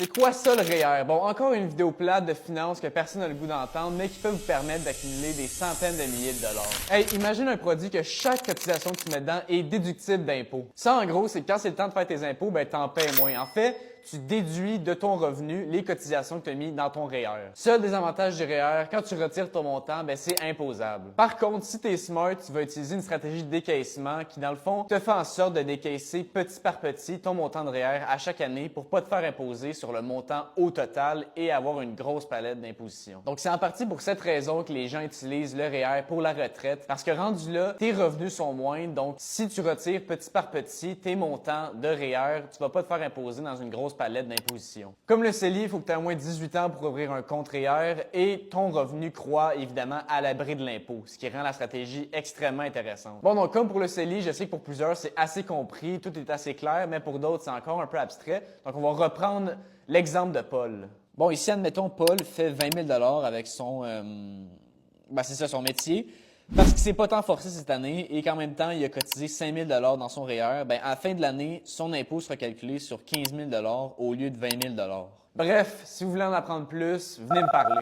C'est quoi ça le REER? Bon, encore une vidéo plate de finances que personne n'a le goût d'entendre, mais qui peut vous permettre d'accumuler des centaines de milliers de dollars. Hey, imagine un produit que chaque cotisation que tu mets dedans est déductible d'impôts. Ça, en gros, c'est que quand c'est le temps de faire tes impôts, ben t'en paies moins. En fait, tu déduis de ton revenu les cotisations que tu as mis dans ton REER. Seul désavantage du REER, quand tu retires ton montant, ben c'est imposable. Par contre, si tu es smart, tu vas utiliser une stratégie de décaissement qui, dans le fond, te fait en sorte de décaisser petit par petit ton montant de REER à chaque année pour pas te faire imposer sur le montant au total et avoir une grosse palette d'imposition. Donc, c'est en partie pour cette raison que les gens utilisent le REER pour la retraite, parce que rendu là, tes revenus sont moindres, donc si tu retires petit par petit tes montants de REER, tu vas pas te faire imposer dans une grosse palette d'imposition. Comme le CELI, il faut que tu aies au moins 18 ans pour ouvrir un compte REER et ton revenu croît évidemment à l'abri de l'impôt, ce qui rend la stratégie extrêmement intéressante. Bon, donc comme pour le CELI, je sais que pour plusieurs, c'est assez compris, tout est assez clair, mais pour d'autres, c'est encore un peu abstrait. Donc, on va reprendre l'exemple de Paul. Bon, ici, admettons, Paul fait 20 000 avec son, c'est ça, son métier. Parce qu'il s'est pas tant forcé cette année et qu'en même temps, il a cotisé 5 000 dans son REER, ben, à la fin de l'année, son impôt sera calculé sur 15 000 au lieu de 20 000 Bref, si vous voulez en apprendre plus, venez me parler.